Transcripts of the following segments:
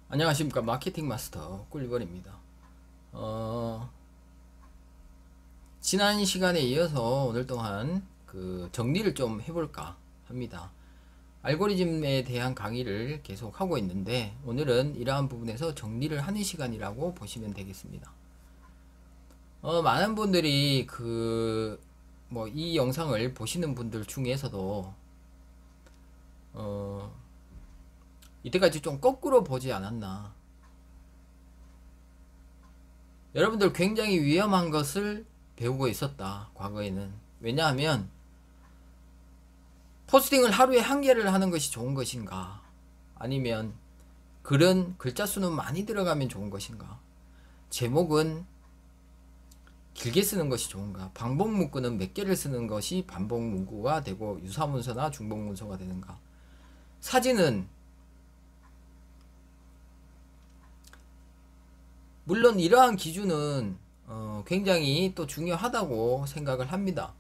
안녕하십니까. 마케팅 마스터 꿀리버입니다. 지난 시간에 이어서 오늘 동안 그 정리를 좀 해볼까 합니다. 알고리즘에 대한 강의를 계속 하고 있는데 오늘은 이러한 부분에서 정리를 하는 시간이라고 보시면 되겠습니다. 많은 분들이 이 영상을 보시는 분들 중에서도 이때까지 좀 거꾸로 보지 않았나. 여러분들 굉장히 위험한 것을 배우고 있었다, 과거에는. 왜냐하면 포스팅을 하루에 한 개를 하는 것이 좋은 것인가, 아니면 글은 글자 수는 많이 들어가면 좋은 것인가, 제목은 길게 쓰는 것이 좋은가, 반복 문구는 몇 개를 쓰는 것이 반복 문구가 되고 유사문서나 중복 문서가 되는가, 사진은 물론 이러한 기준은 굉장히 또 중요하다고 생각을 합니다.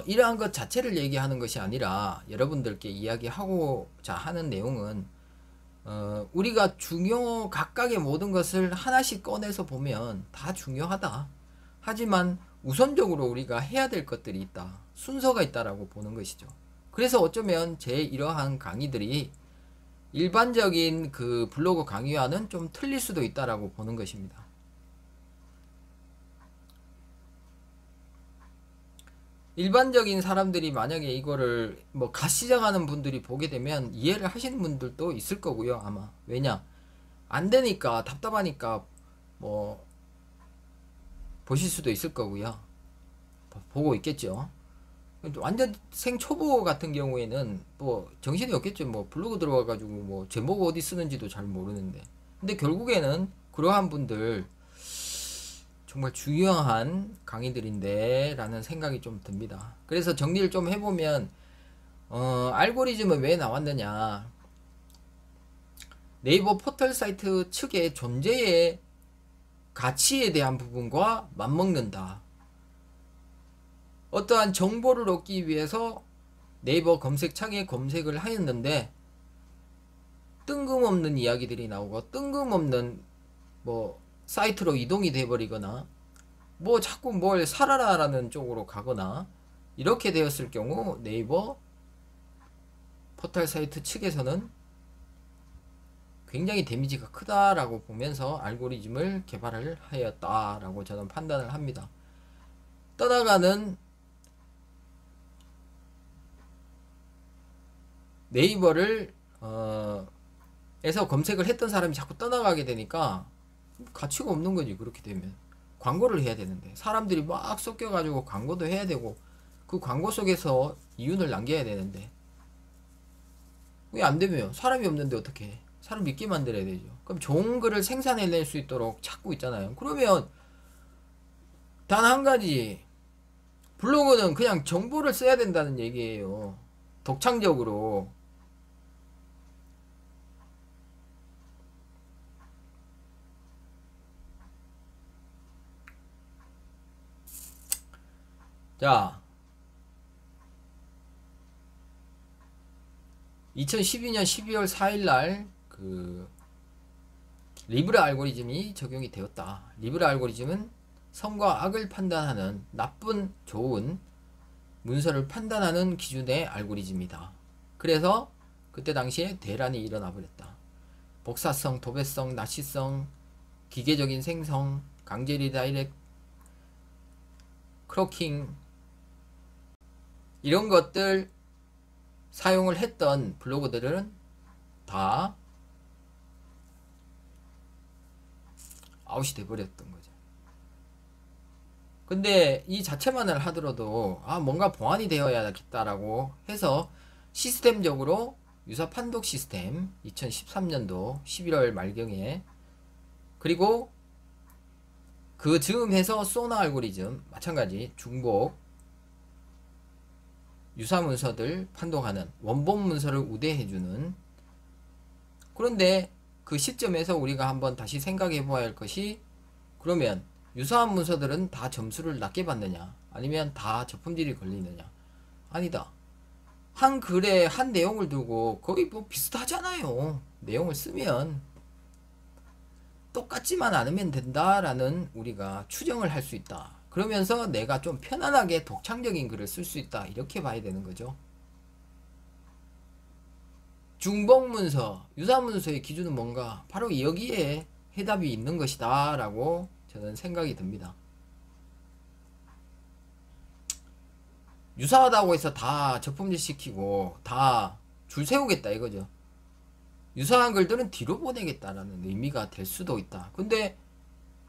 이러한 것 자체를 얘기하는 것이 아니라 여러분들께 이야기하고자 하는 내용은 우리가 각각의 모든 것을 하나씩 꺼내서 보면 다 중요하다. 하지만 우선적으로 우리가 해야 될 것들이 있다. 순서가 있다라고 보는 것이죠. 그래서 어쩌면 제 이러한 강의들이 일반적인 그 블로그 강의와는 좀 틀릴 수도 있다라고 보는 것입니다. 일반적인 사람들이 만약에 이거를 갓 시작하는 분들이 보게 되면 이해를 하시는 분들도 있을 거고요, 아마. 왜냐? 안 되니까, 답답하니까, 보실 수도 있을 거고요. 보고 있겠죠. 완전 생초보 같은 경우에는 정신이 없겠죠. 블로그 들어와가지고 제목 어디 쓰는지도 잘 모르는데. 근데 결국에는 그러한 분들 정말 중요한 강의들인데 라는 생각이 좀 듭니다. 그래서 정리를 좀 해보면 알고리즘은 왜 나왔느냐, 네이버 포털 사이트 측의 존재의 가치에 대한 부분과 맞먹는다. 어떠한 정보를 얻기 위해서 네이버 검색창에 검색을 하였는데 뜬금없는 이야기들이 나오고 뜬금없는 사이트로 이동이 돼버리거나 자꾸 뭘 살아라라는 쪽으로 가거나 이렇게 되었을 경우 네이버 포털 사이트 측에서는 굉장히 데미지가 크다라고 보면서 알고리즘을 개발을 하였다라고 저는 판단을 합니다. 떠나가는 네이버를 에서 검색을 했던 사람이 자꾸 떠나가게 되니까 가치가 없는 거지. 그렇게 되면 광고를 해야 되는데 사람들이 막 섞여가지고 광고도 해야 되고 그 광고 속에서 이윤을 남겨야 되는데 왜 안 되면 사람이 없는데 어떻게 해? 사람 믿게 만들어야 되죠. 그럼 좋은 글을 생산해낼 수 있도록 찾고 있잖아요. 그러면 단 한 가지, 블로그는 그냥 정보를 써야 된다는 얘기예요. 독창적으로. 자, 2012년 12월 4일날 리브라 알고리즘이 적용이 되었다. 리브라 알고리즘은 선과 악을 판단하는, 나쁜, 좋은 문서를 판단하는 기준의 알고리즘이다. 그래서 그때 당시에 대란이 일어나 버렸다. 복사성, 도배성, 나치성, 기계적인 생성, 강제 리다이렉트, 크로킹, 이런 것들 사용을 했던 블로그들은 다 아웃이 돼버렸던 거죠. 근데 이 자체만을 하더라도 뭔가 보완이 되어야겠다라고 해서 시스템적으로 유사 판독 시스템 2013년도 11월 말경에, 그리고 그 즈음해서 소나 알고리즘 마찬가지 중복 유사 문서들 판독하는, 원본 문서를 우대해주는. 그런데 그 시점에서 우리가 한번 다시 생각해 보아야 할 것이, 그러면 유사한 문서들은 다 점수를 낮게 받느냐, 아니면 다 저품질이 걸리느냐? 아니다. 한 글에 한 내용을 두고 거의 비슷하잖아요. 내용을 쓰면 똑같지만 않으면 된다라는 우리가 추정을 할 수 있다. 그러면서 내가 좀 편안하게 독창적인 글을 쓸 수 있다. 이렇게 봐야 되는 거죠. 중복문서, 유사문서의 기준은 뭔가? 바로 여기에 해답이 있는 것이다 라고 저는 생각이 듭니다. 유사하다고 해서 다 적품질 시키고 다 줄 세우겠다 이거죠. 유사한 글들은 뒤로 보내겠다라는 의미가 될 수도 있다. 근데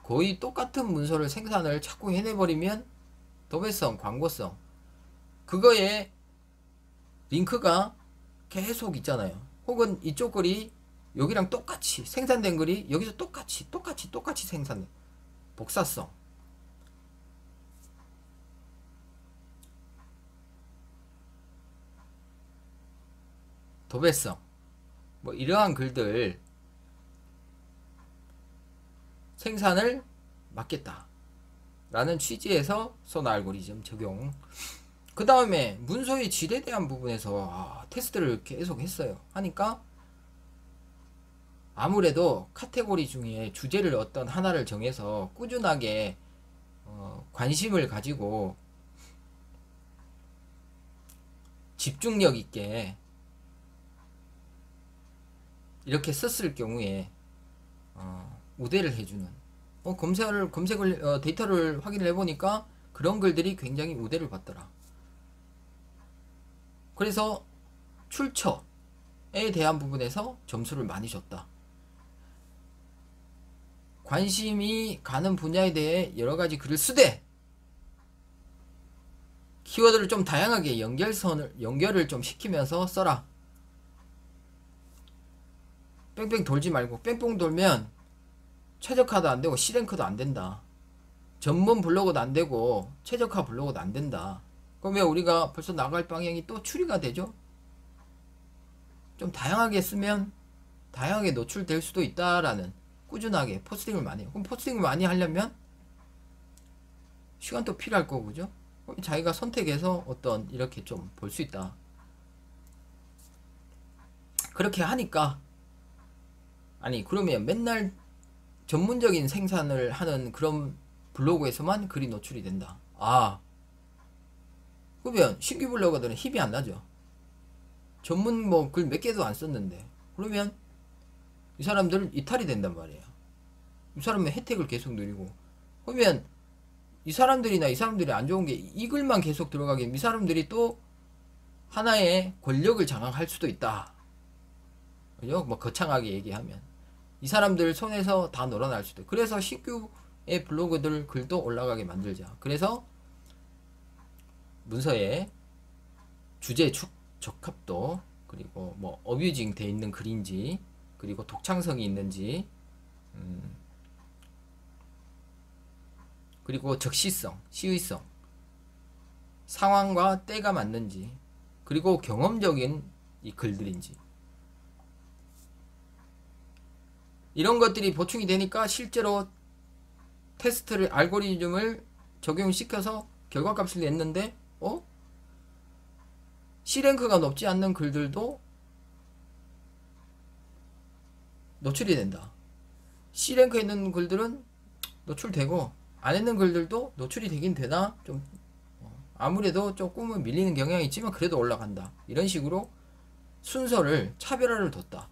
거의 똑같은 문서를 생산을 자꾸 해내버리면 도배성, 광고성, 그거에 링크가 계속 있잖아요. 혹은 이쪽 글이 여기랑 똑같이 생산된 글이 여기서 똑같이 생산된 복사성, 도배성, 뭐 이러한 글들 생산을 막겠다 라는 취지에서 손 알고리즘 적용. 그 다음에 문서의 질에 대한 부분에서 테스트를 계속 했어요. 하니까 아무래도 카테고리 중에 주제를 어떤 하나를 정해서 꾸준하게 관심을 가지고 집중력 있게 이렇게 썼을 경우에 우대를 해주는 검색을 데이터를 확인을 해보니까 그런 글들이 굉장히 우대를 받더라. 그래서 출처에 대한 부분에서 점수를 많이 줬다. 관심이 가는 분야에 대해 여러가지 글을 쓰되 키워드를 좀 다양하게 연결을 좀 시키면서 써라. 뺑뺑 돌지 말고. 뺑뺑 돌면 최적화도 안되고 C랭크도 안된다. 전문 블로그도 안되고 최적화 블로그도 안된다. 그러면 우리가 벌써 나갈 방향이 또 추리가 되죠. 좀 다양하게 쓰면 다양하게 노출될 수도 있다라는, 꾸준하게 포스팅을 많이 해요. 그럼 포스팅을 많이 하려면 시간도 필요할 거고, 그죠? 그럼 자기가 선택해서 어떤 이렇게 좀 볼 수 있다. 그렇게 하니까, 아니 그러면 맨날 전문적인 생산을 하는 그런 블로그에서만 글이 노출이 된다. 그러면 신규 블로거들은 힘이 안 나죠. 전문 뭐 글 몇 개도 안 썼는데. 그러면 이 사람들은 이탈이 된단 말이에요. 이 사람은 혜택을 계속 누리고. 그러면 이 사람들이 안 좋은 게 이 글만 계속 들어가게 이 사람들이 또 하나의 권력을 장악할 수도 있다. 그죠? 뭐 거창하게 얘기하면 이 사람들 손에서 다 놀아날 수도. 그래서 신규의 블로그들 글도 올라가게 만들자. 그래서 문서에 주제 적합도, 그리고 뭐 어뷰징 돼 있는 글인지, 그리고 독창성이 있는지, 그리고 적시성, 시의성, 상황과 때가 맞는지, 그리고 경험적인 이 글들인지, 이런 것들이 보충이 되니까 실제로 테스트를, 알고리즘을 적용시켜서 결과값을 냈는데 C랭크가 높지 않는 글들도 노출이 된다. C랭크에 있는 글들은 노출되고 안 있는 글들도 노출이 되긴 되나? 좀 아무래도 조금은 밀리는 경향이 있지만 그래도 올라간다. 이런 식으로 순서를, 차별화를 뒀다.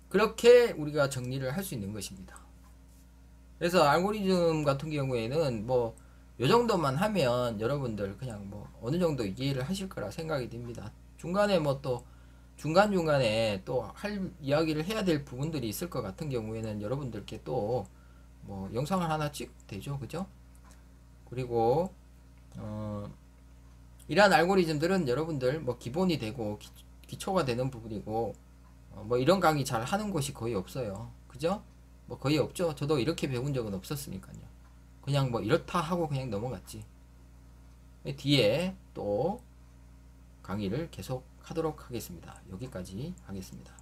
그렇게 우리가 정리를 할 수 있는 것입니다. 그래서 알고리즘 같은 경우에는 뭐 요 정도만 하면 여러분들 그냥 뭐 어느 정도 이해를 하실 거라 생각이 듭니다. 중간에 뭐 또 중간중간에 또 할 이야기를 해야 될 부분들이 있을 것 같은 경우에는 여러분들께 또 뭐 영상을 하나 찍 되죠, 그죠? 그리고 이러한 알고리즘들은 여러분들 뭐 기본이 되고 기초가 되는 부분이고 뭐 이런 강의 잘 하는 곳이 거의 없어요, 그죠? 뭐 거의 없죠. 저도 이렇게 배운 적은 없었으니까요. 그냥 뭐 이렇다 하고 그냥 넘어갔지. 뒤에 또 강의를 계속 하도록 하겠습니다. 여기까지 하겠습니다.